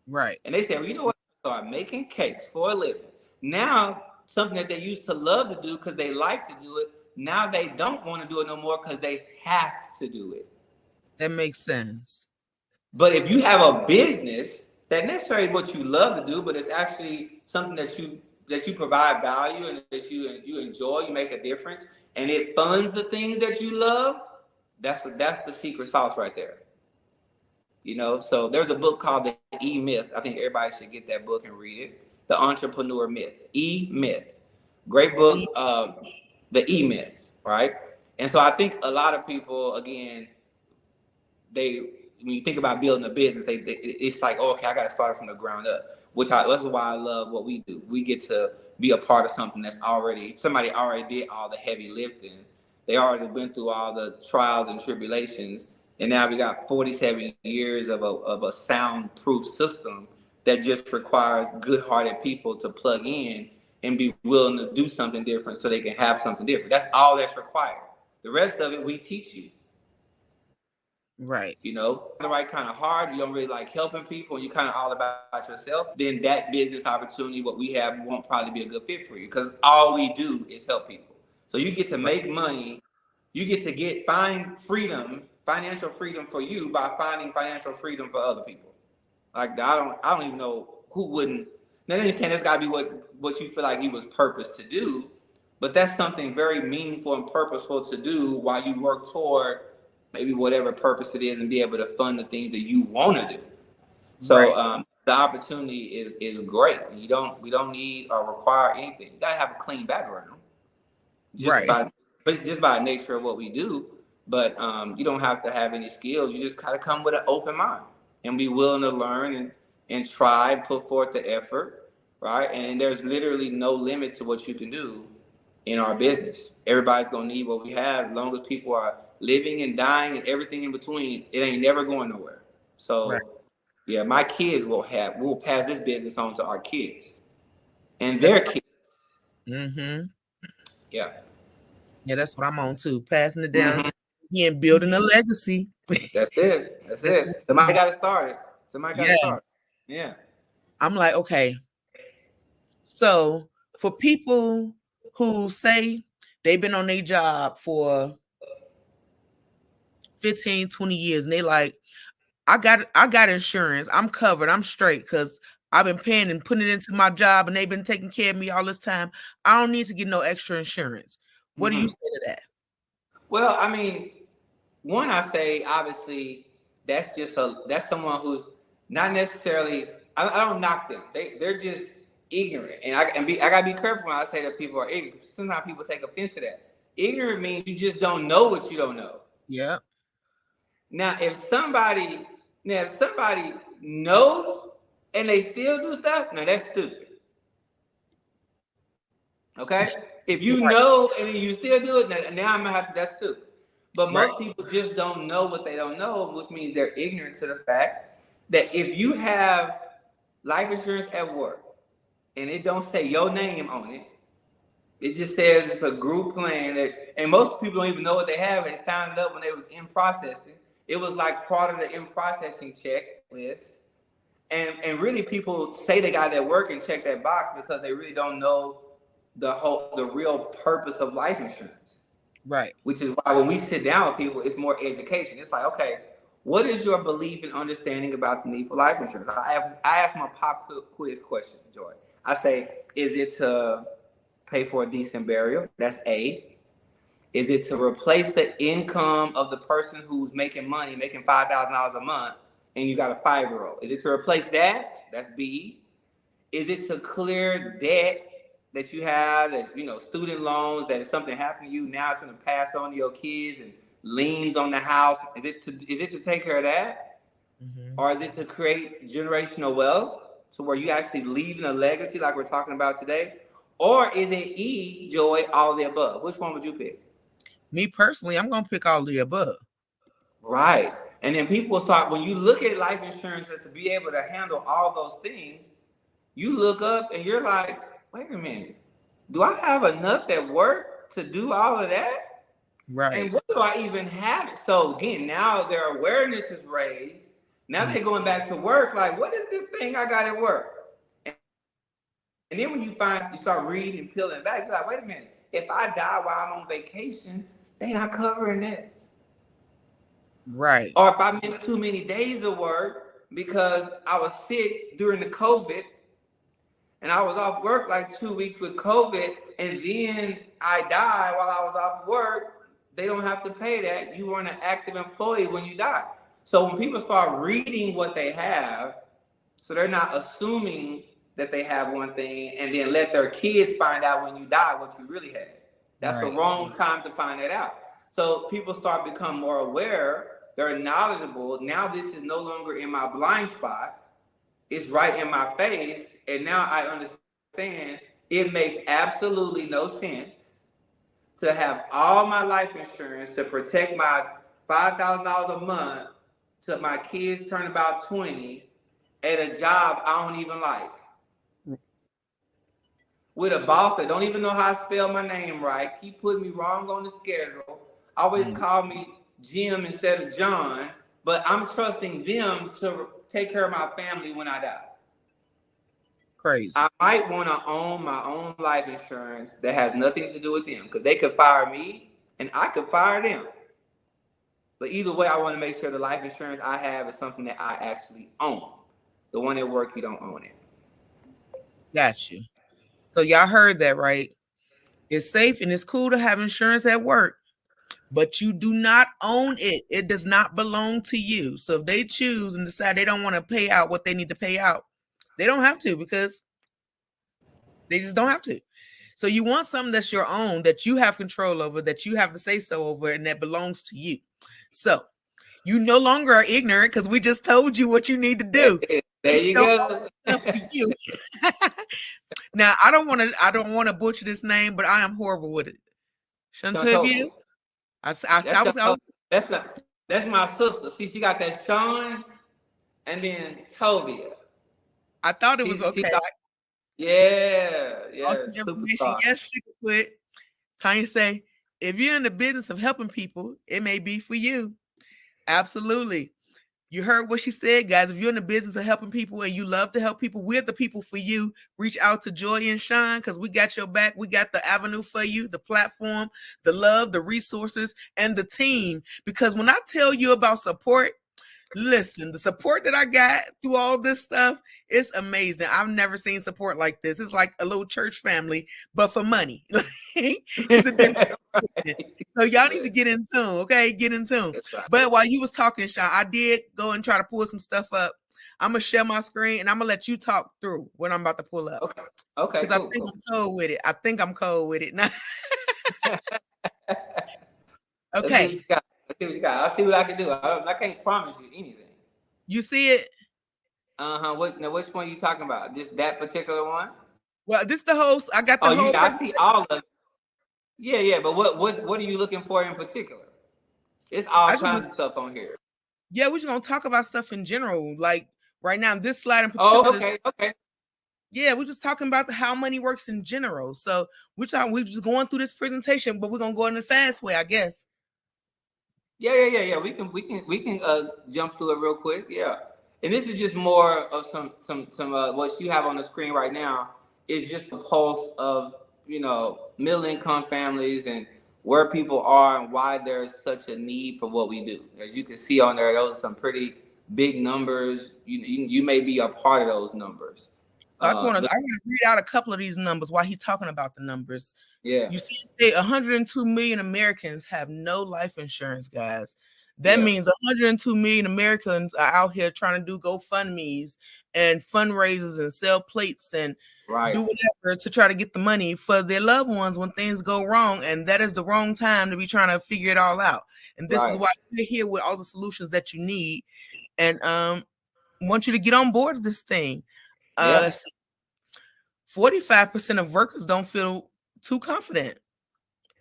Right. And they say, well, you know what? Start making cakes for a living. Now, something that they used to love to do because they like to do it, now they don't want to do it no more because they have to do it. That makes sense. But if you have a business that necessarily what you love to do, but it's actually something that you provide value and that you enjoy, you make a difference, and it funds the things that you love, that's the secret sauce right there. So there's a book called The E-Myth. I think everybody should get that book and read it. The Entrepreneur Myth. E-Myth. Great book, The E-Myth, right? And so I think a lot of people, again, when you think about building a business, it's like, oh, okay, I got to start from the ground up. That's why I love what we do. We get to be a part of something that's somebody already did all the heavy lifting. They already went through all the trials and tribulations. And now we got 47 years of a soundproof system that just requires good-hearted people to plug in and be willing to do something different so they can have something different. That's all that's required. The rest of it, we teach you. Right. The right kind of hard, you don't really like helping people, and you're kind of all about yourself, then that business opportunity, what we have, won't probably be a good fit for you because all we do is help people. So you get to make money, you get to find freedom, financial freedom for you by finding financial freedom for other people. Like I don't even know who wouldn't. Now, I'm saying that's got to be what you feel like you was purposed to do, but that's something very meaningful and purposeful to do while you work toward maybe whatever purpose it is and be able to fund the things that you want to do. So the opportunity is great. We don't need or require anything. You gotta have a clean background. Just by nature of what we do. But you don't have to have any skills. You just gotta come with an open mind and be willing to learn and try and put forth the effort, right? And there's literally no limit to what you can do in our business. Everybody's gonna need what we have as long as people are living and dying and everything in between. It ain't never going nowhere. So yeah, my kids we'll pass this business on to our kids and their kids. Mm-hmm. Yeah, that's what I'm on too, passing it down and building a legacy. That's it. Somebody got to start it. Yeah. I'm like, okay, so for people who say they've been on their job for 15, 20 years, and they like, I got insurance. I'm covered. I'm straight because I've been paying and putting it into my job, and they've been taking care of me all this time. I don't need to get no extra insurance. What do you say to that? Well, I mean, one, I say obviously that's someone who's not necessarily. I don't knock them. They're just ignorant, and I gotta be careful when I say that people are ignorant. Sometimes people take offense to that. Ignorant means you just don't know what you don't know. Yeah. Now, if somebody know and they still do stuff, now that's stupid. Okay? If you know and then you still do it, now I'm gonna have to, that's stupid. But Right. most people just don't know what they don't know, which means they're ignorant to the fact that if you have life insurance at work and it don't say your name on it, it just says it's a group plan that, and most people don't even know what they have. They signed up when they was in processing. It was like part of the in processing checklist. And really people say they got that work and check that box because they really don't know the real purpose of life insurance. Right. Which is why when we sit down with people, it's more education. It's like, okay, what is your belief and understanding about the need for life insurance? I ask my pop quiz question, Joy. I say, is it to pay for a decent burial? That's A. Is it to replace the income of the person who's making money, making $5,000 a month, and you got a 5-year-old? Is it to replace that? That's B. Is it to clear debt that you have, that, you know, student loans, that if something happened to you, now it's going to pass on to your kids, and liens on the house? Is it to take care of that? Mm-hmm. Or is it to create generational wealth to where you actually leaving a legacy like we're talking about today? Or is it E, Joy, all of the above? Which one would you pick? Me personally, I'm going to pick all of the above. Right. And then people start, when you look at life insurance as to be able to handle all those things, you look up and you're like, wait a minute, do I have enough at work to do all of that? Right. And what do I even have? So again, now their awareness is raised. Now they're going back to work. Like, what is this thing I got at work? And then when you start reading and peeling back, you're like, wait a minute, if I die while I'm on vacation, they not covering this. Right. Or if I miss too many days of work because I was sick during the COVID and I was off work like 2 weeks with COVID, and then I died while I was off work, they don't have to pay that. You weren't an active employee when you died. So when people start reading what they have, so they're not assuming that they have one thing and then let their kids find out when you die what you really had. That's the wrong time to find that out. So people start becoming more aware. They're knowledgeable. Now this is no longer in my blind spot. It's right in my face. And now I understand it makes absolutely no sense to have all my life insurance to protect my $5,000 a month till my kids turn about 20 at a job I don't even like. With a boss that don't even know how to spell my name right, keep putting me wrong on the schedule, always call me Jim instead of John, but I'm trusting them to take care of my family when I die. Crazy. I might want to own my own life insurance that has nothing to do with them, because they could fire me and I could fire them. But either way, I want to make sure the life insurance I have is something that I actually own. The one at work, you don't own it. Got you. So y'all heard that, right? It's safe and it's cool to have insurance at work, but you do not own it. It does not belong to you. So if they choose and decide they don't want to pay out what they need to pay out, they don't have to, because they just don't have to. So you want something that's your own, that you have control over, that you have to say so over, and that belongs to you. So you no longer are ignorant, because we just told you what you need to do. There you go. You. Now I don't want to butcher this name, but I am horrible with it. Shantavia. That's my sister. See, she got that Sean and then Tovia. I thought it was okay. Yeah. Awesome information. Yes, she could quit. Tanya say, if you're in the business of helping people, it may be for you. Absolutely. You heard what she said, guys. If you're in the business of helping people and you love to help people, we're the people for you. Reach out to Joy and Shine, because we got your back. We got the avenue for you, the platform, the love, the resources, and the team. Because when I tell you about support, listen, the support that I got through all this stuff, it's amazing. I've never seen support like this. It's like a little church family, but for money. It's a different So y'all need to get in tune, okay? Get in tune. Right. But while you was talking, Sean, I did go and try to pull some stuff up. I'm going to share my screen, and I'm going to let you talk through what I'm about to pull up. Okay. Because I think I'm cold with it. Now. Okay. Let's see what you got. I'll see what I can do. I can't promise you anything. You see it? Which one are you talking about? Just that particular one? Well, this the host. I got the whole. I see all of it. Yeah. But what are you looking for in particular? It's all I just kinds wanna, of stuff on here. yeah, we're just gonna talk about stuff in general. Like right now, this slide in Oh, particular. okay. Yeah, we're just talking about how money works in general. So we're just going through this presentation, but we're gonna go in the fast way, I guess. Yeah. We can jump through it real quick. Yeah. And this is just more of some what you have on the screen right now is just a pulse of, middle income families and where people are and why there's such a need for what we do. As you can see on there, those are some pretty big numbers. You may be a part of those numbers. So I want to read out a couple of these numbers while he's talking about the numbers. Yeah. You see, 102 million Americans have no life insurance, guys. That means 102 million Americans are out here trying to do GoFundMe's and fundraisers and sell plates and do whatever to try to get the money for their loved ones when things go wrong. And that is the wrong time to be trying to figure it all out. And this is why we're here with all the solutions that you need. And want you to get on board with this thing. 45% of workers don't feel too confident,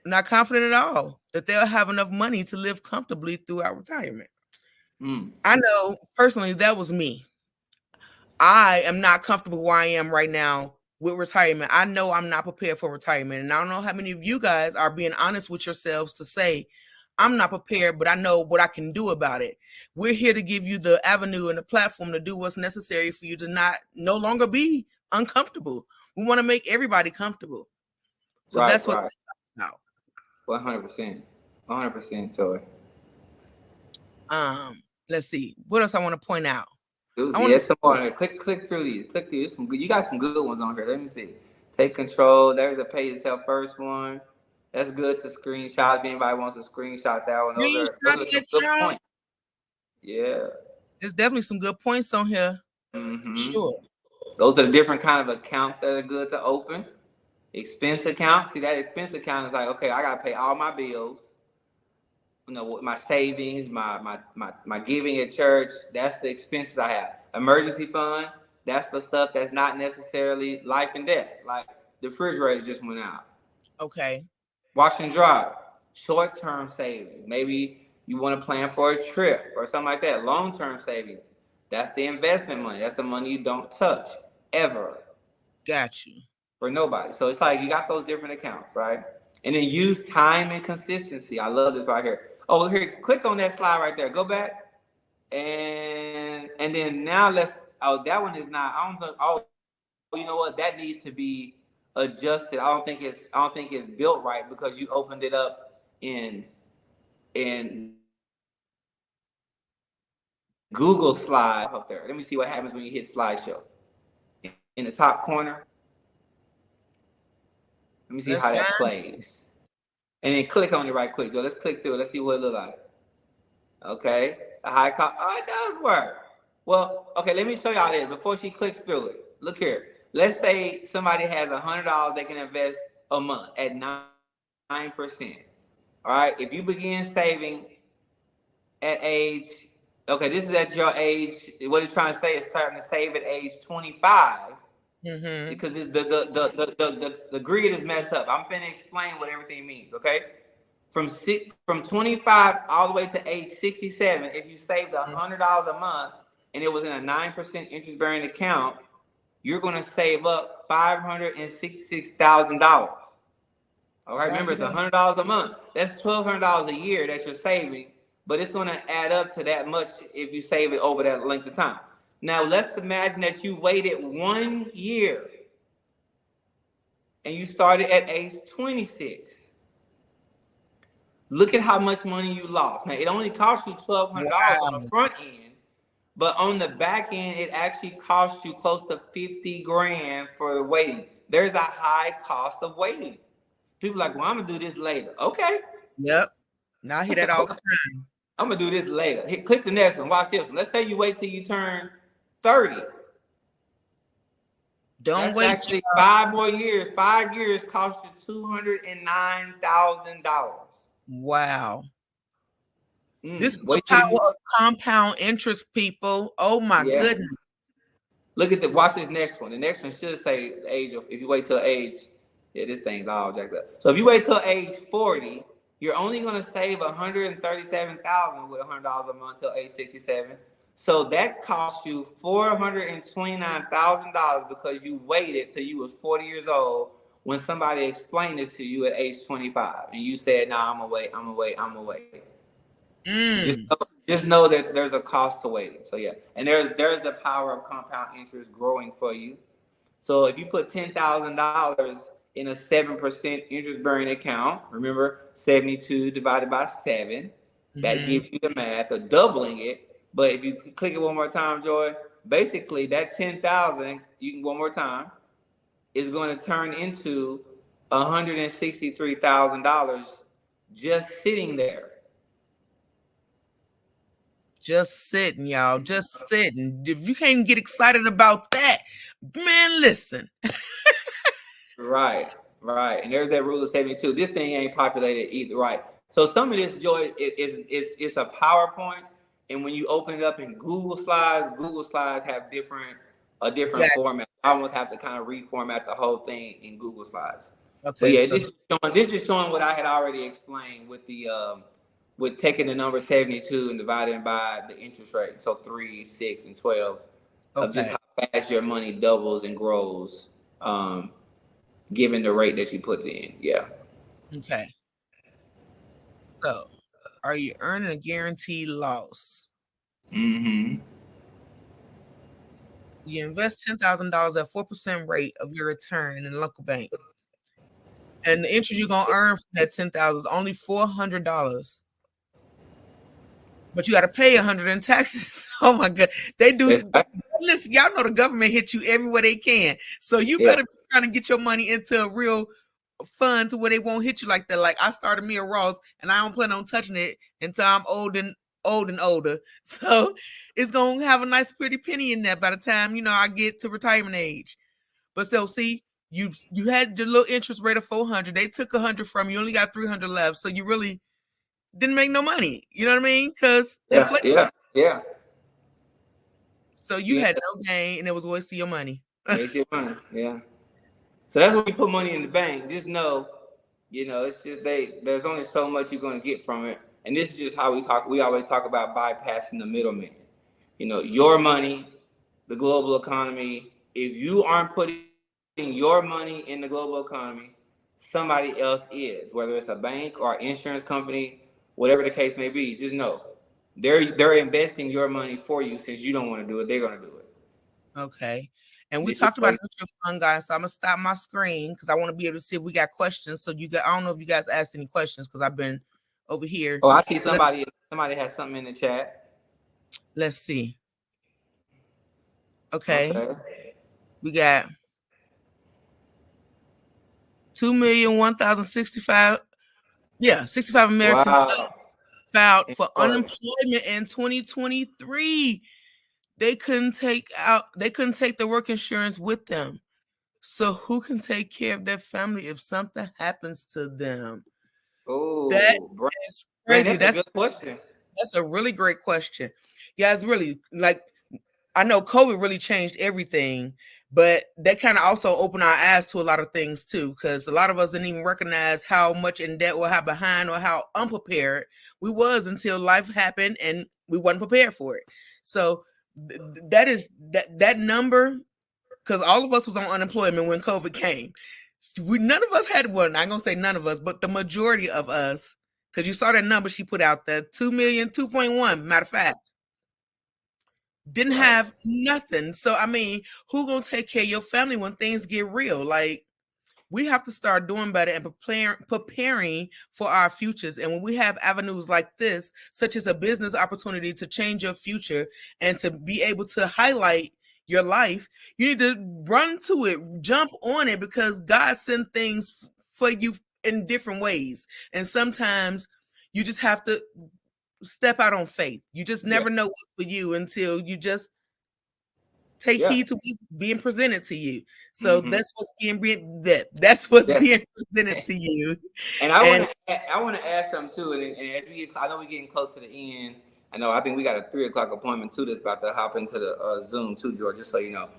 not confident at all, that they'll have enough money to live comfortably throughout retirement. I know personally that was me. I am not comfortable where I am right now with retirement. I know I'm not prepared for retirement. And I don't know how many of you guys are being honest with yourselves to say, I'm not prepared, but I know what I can do about it. We're here to give you the avenue and the platform to do what's necessary for you to no longer be uncomfortable. We want to make everybody comfortable. So that's what it's about. 100%. 100%, Toy. Let's see. What else I want to point out? Some more. Click through these. Click through. You got some good ones on here. Let me see. Take control. There's a pay yourself first one. That's good to screenshot. If anybody wants to screenshot that one, those are some good points. Yeah. There's definitely some good points on here. For sure. Those are the different kind of accounts that are good to open. Expense account. See, that expense account is like, okay, I gotta pay all my bills. My savings, my giving at church. That's the expenses I have. Emergency fund. That's the stuff that's not necessarily life and death. Like the refrigerator just went out. Okay. Wash and dry. Short-term savings. Maybe you want to plan for a trip or something like that. Long-term savings. That's the investment money. That's the money you don't touch ever. Got you. For nobody. So it's like you got those different accounts, right? And then use time and consistency. I love this right here. Oh, here, click on that slide right there. Go back. And then now that one is not, I don't think, you know what? That needs to be adjusted. I don't think it's built right because you opened it up in Google Slide up there. Let me see what happens when you hit slideshow. In the top corner. Let me see how that plays. And then click on it right quick, Joe. Let's click through it. Let's see what it looks like. Okay. A high cost. Oh, it does work. Well, okay, let me show y'all this before she clicks through it. Look here. Let's say somebody has $100 they can invest a month at 9%. All right. If you begin saving at age, okay, this is at your age. What it's trying to say is starting to save at age 25. Because the grid is messed up. I'm finna explain what everything means, okay? From 25 all the way to age 67, if you saved $100 a month and it was in a 9% interest-bearing account, you're gonna save up $566,000. All right, remember it's $100 a month. That's $1,200 a year that you're saving, but it's gonna add up to that much if you save it over that length of time. Now, let's imagine that you waited 1 year and you started at age 26. Look at how much money you lost. Now, it only cost you $1,200 on the front end, but on the back end, it actually cost you close to $50,000 for the waiting. There's a high cost of waiting. People are like, well, I'm going to do this later. Okay. Yep. Now I hear that all the time. I'm going to do this later. Click the next one. Watch this one. Let's say you wait till you turn 30. Don't wait. Actually 5 more years. 5 years cost you $209,000. Wow. This is the power of compound interest, people. Oh my goodness. Look at watch this next one. The next one should say the age of, if you wait till age, this thing's all jacked up. So if you wait till age 40 you're only going to save $137,000 with $100 a month till age 67. So that cost you $429,000 because you waited till you was 40 years old when somebody explained this to you at age 25, and you said, "Nah, I'm gonna wait. I'm gonna wait. I'm gonna wait." Just know that there's a cost to waiting. So yeah, and there's the power of compound interest growing for you. So if you put $10,000 in a 7% interest bearing account, remember 72 divided by 7, that gives you the math of doubling it. But if you click it one more time, Joy, basically that 10,000, you can one more time, is going to turn into $163,000 just sitting there. Just sitting, y'all. Just sitting. If you can't get excited about that, man, listen. Right. And there's that rule of 72. This thing ain't populated either, right? So some of this, Joy, it's a PowerPoint, and when you open it up in Google Slides have a different format. I almost have to kind of reformat the whole thing in Google Slides. Okay. But yeah, so this is showing what I had already explained with the with taking the number 72 and dividing by the interest rate. So 3, 6, and 12 of just how fast your money doubles and grows, given the rate that you put it in. Yeah. Okay. So, are you earning a guaranteed loss? You invest $10,000 at 4% rate of your return in a local bank, and the interest you're gonna earn from that $10,000 is only $400. But you got to pay $100 in taxes. Oh my God, they do. Listen, y'all know the government hit you everywhere they can, so you better be trying to get your money into a real fund to where they won't hit you like that. Like I started me a Roth, and I don't plan on touching it until I'm old and older. So it's gonna have a nice pretty penny in there by the time I get to retirement age. But so see, you had your little interest rate of 400. They took 100 from you. Only got 300 left. So you really didn't make no money. You know what I mean? Because yeah. So you had no gain, and it was a waste of your money. Waste your money, yeah. So that's when you put money in the bank. Just know, it's just there's only so much you're going to get from it. And this is just how we talk. We always talk about bypassing the middleman. Your money, the global economy. If you aren't putting your money in the global economy, somebody else is. Whether it's a bank or insurance company, whatever the case may be, just know they're investing your money for you. Since you don't want to do it, they're going to do it. Okay. And we talked about mutual fund, guys. So I'm gonna stop my screen because I want to be able to see if we got questions. So I don't know if you guys asked any questions because I've been over here. Oh, I see somebody has something in the chat. Let's see. Okay. We got 2,001,065. Yeah, 65 Americans filed for unemployment in 2023. They couldn't take their work insurance with them. So who can take care of their family if something happens to them? Oh, that is crazy. That's a good question. That's a really great question. Guys, really, I know COVID really changed everything, but that kind of also opened our eyes to a lot of things too, because a lot of us didn't even recognize how much in debt or how behind or how unprepared we was until life happened and we wasn't prepared for it. So that number, because all of us was on unemployment when COVID came. None of us had one. I'm gonna say none of us, but the majority of us, because you saw that number she put out there, 2 million, 2.1, matter of fact, didn't have nothing. So I mean, who gonna take care of your family when things get real? Like, we have to start doing better and preparing for our futures. And when we have avenues like this, such as a business opportunity to change your future and to be able to highlight your life, you need to run to it, jump on it, because God sent things for you in different ways. And sometimes you just have to step out on faith. You just never know what's for you until you just take heed to what's being presented to you. So that's what's being presented to you. And I want to add something too. And as I know we're getting close to the end. I think we got a 3:00 appointment too that's about to hop into the Zoom too, George, just so you know.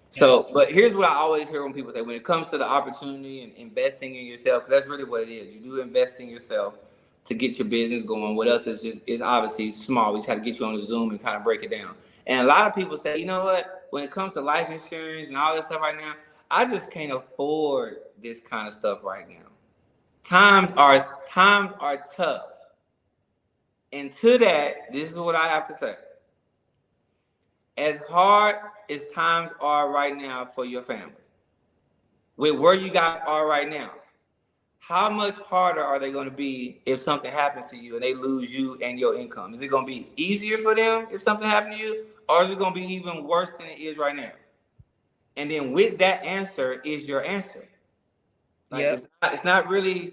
So, but here's what I always hear when people say, when it comes to the opportunity and investing in yourself, because that's really what it is. You do invest in yourself. to get your business going. What else is obviously small. We just had to get you on the Zoom and kind of break it down. And a lot of people say, you know what, when it comes to life insurance and all this stuff right now, I just can't afford this kind of stuff right now. Times are tough. And to that, this is what I have to say. As hard as times are right now for your family, with where you guys are right now, how much harder are they going to be if something happens to you and they lose you and your income? Is it going to be easier for them if something happened to you, or is it going to be even worse than it is right now? And then with that answer is your answer. Like, yep. It's not really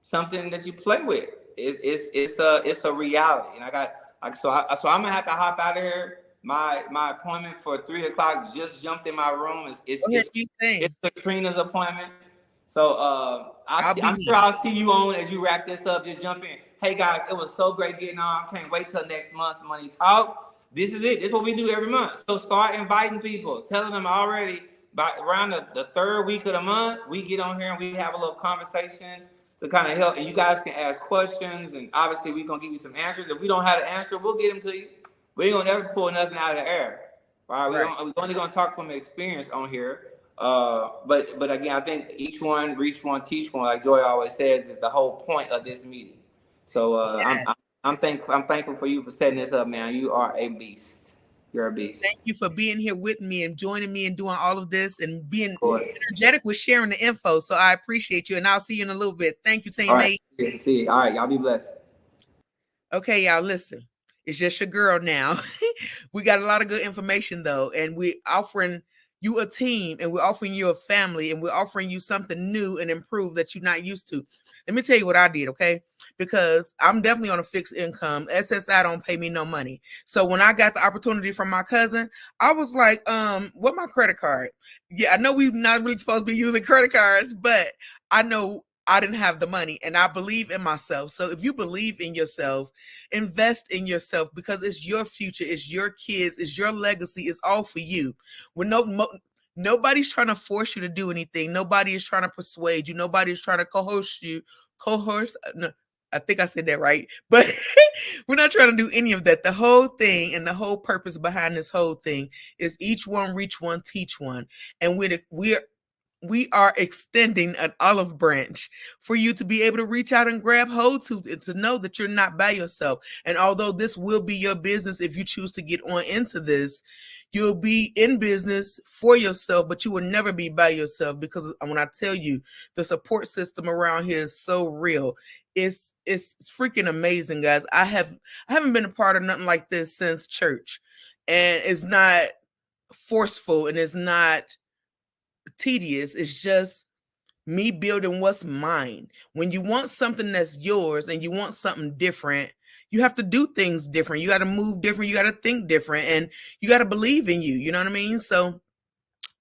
something that you play with. It's a reality. And I'm gonna have to hop out of here. My appointment for 3:00 just jumped in my room. It's Katrina's appointment. So I'm sure I'll see you on as you wrap this up. Just jump in. Hey guys, it was so great getting on. Can't wait till next month's Money Talk. This is it. This is what we do every month. So start inviting people, telling them already. By around the third week of the month, we get on here and we have a little conversation to kind of help. And you guys can ask questions, and obviously we're gonna give you some answers. If we don't have the answer, we'll get them to you. We ain't gonna never pull nothing out of the air. All right, we're only gonna talk from experience on here. But again, I think each one, reach one, teach one, like Joy always says, is the whole point of this meeting. So I'm thankful for you for setting this up, man. You are a beast. You're a beast. Thank you for being here with me and joining me and doing all of this and being energetic with sharing the info. So I appreciate you, and I'll see you in a little bit. Thank you, teammate. All right. See you. All right, y'all be blessed. Okay, y'all, listen. It's just your girl now. We got a lot of good information, though, and we're offering you a team, and we're offering you a family, and we're offering you something new and improved that you're not used to. Let me tell you what I did, okay? Because I'm definitely on a fixed income. SSI don't pay me no money. So when I got the opportunity from my cousin, I was like, what my credit card? Yeah, I know we're not really supposed to be using credit cards, but I know I didn't have the money, and I believe in myself. So if you believe in yourself, invest in yourself, because it's your future, it's your kids, it's your legacy, it's all for you. Nobody's trying to force you to do anything. Nobody is trying to persuade you. Nobody is trying to coerce you. No, I think I said that right, but we're not trying to do any of that. The whole thing and the whole purpose behind this whole thing is each one, reach one, teach one. And we are extending an olive branch for you to be able to reach out and grab hold to know that you're not by yourself. And although this will be your business, if you choose to get on into this, you'll be in business for yourself, but you will never be by yourself, because when I tell you, the support system around here is so real. It's freaking amazing, guys. I haven't been a part of nothing like this since church, and it's not forceful and it's not tedious. It's just me building what's mine. When you want something that's yours and you want something different, you have to do things different. You got to move different. You got to think different, and you got to believe in you. You know what I mean? So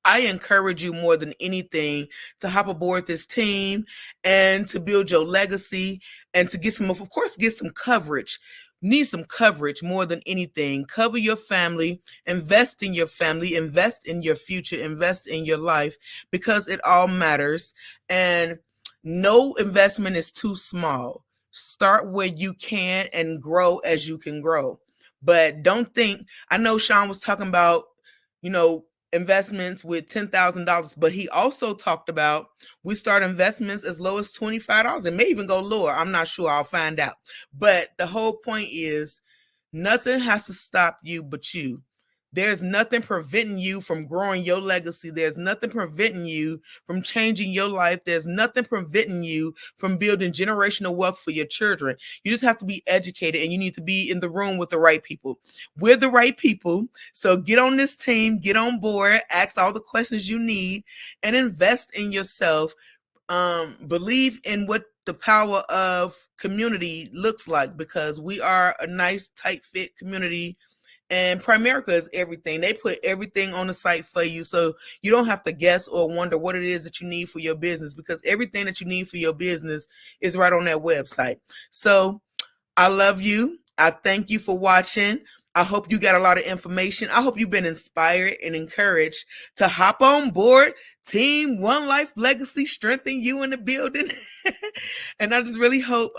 I encourage you more than anything to hop aboard this team and to build your legacy and to get some, of course, get some coverage. Need some coverage more than anything. Cover your family, invest in your family, invest in your future, invest in your life, because it all matters. And no investment is too small. Start where you can and grow as you can grow. But don't think, I know Sean was talking about, investments with $10,000, but he also talked about we start investments as low as $25. It may even go lower. I'm not sure. I'll find out. But the whole point is nothing has to stop you but you. There's nothing preventing you from growing your legacy. There's nothing preventing you from changing your life. There's nothing preventing you from building generational wealth for your children. You just have to be educated, and you need to be in the room with the right people. We're the right people. So get on this team, get on board, ask all the questions you need, and invest in yourself. Believe in what the power of community looks like, because we are a nice, tight fit community. And Primerica is everything. They put everything on the site for you, so you don't have to guess or wonder what it is that you need for your business, because everything that you need for your business is right on that website. So I love you. I thank you for watching. I hope you got a lot of information. I hope you've been inspired and encouraged to hop on board Team One Life Legacy, strengthen you in the building. And I just really hope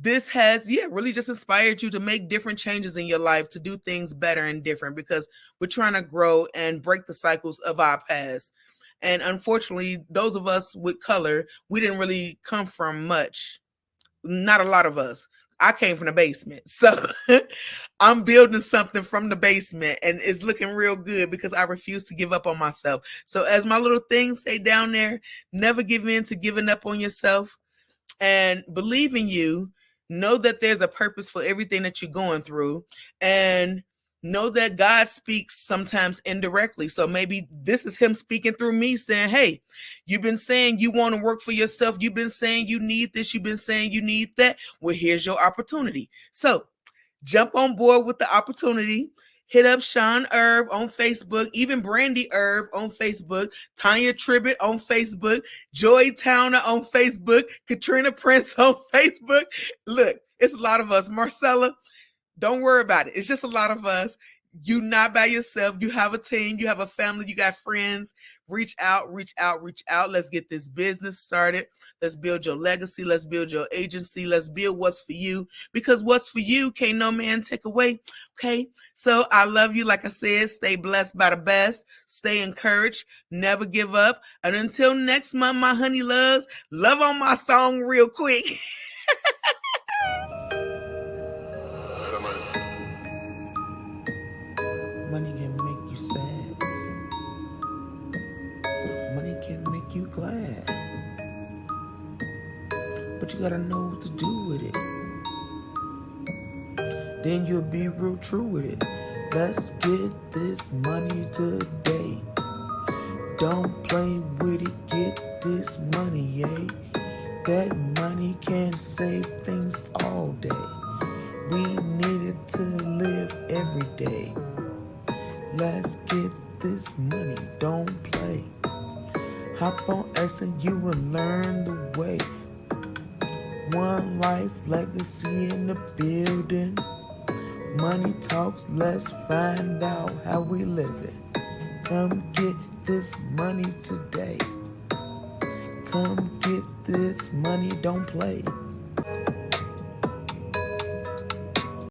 this has, really just inspired you to make different changes in your life, to do things better and different, because we're trying to grow and break the cycles of our past. And unfortunately, those of us with color, we didn't really come from much. Not a lot of us. I came from the basement. So I'm building something from the basement, and it's looking real good because I refuse to give up on myself. So as my little things say down there, never give in to giving up on yourself, and believe in you. Know that there's a purpose for everything that you're going through, and know that God speaks sometimes indirectly. So maybe this is him speaking through me saying, hey, you've been saying you want to work for yourself. You've been saying you need this. You've been saying you need that. Well, here's your opportunity. So jump on board with the opportunity. Hit up Jashon Erv on Facebook, even Brandy Erv on Facebook, Tanya Tribbett on Facebook, Joy Towner on Facebook, Katrina Prince on Facebook. Look, it's a lot of us. Marcella, don't worry about it. It's just a lot of us. You not by yourself. You have a team. You have a family. You got friends. Reach out, reach out, reach out. Let's get this business started. Let's build your legacy. Let's build your agency. Let's build what's for you, because what's for you can't no man take away. Okay. So I love you. Like I said, stay blessed by the best. Stay encouraged. Never give up. And until next month, my honey loves, love on my song real quick. Money can make you sad. Money can make you glad. But you gotta know what to do with it. Then you'll be real true with it. Let's get this money today. Don't play with it, get this money, eh? That money can save things all day. We need it to live every day. Let's get this money, don't play. Hop on SNU and learn the way. One life legacy in the building. Money talks, let's find out how we live it. Come get this money today. Come get this money, don't play.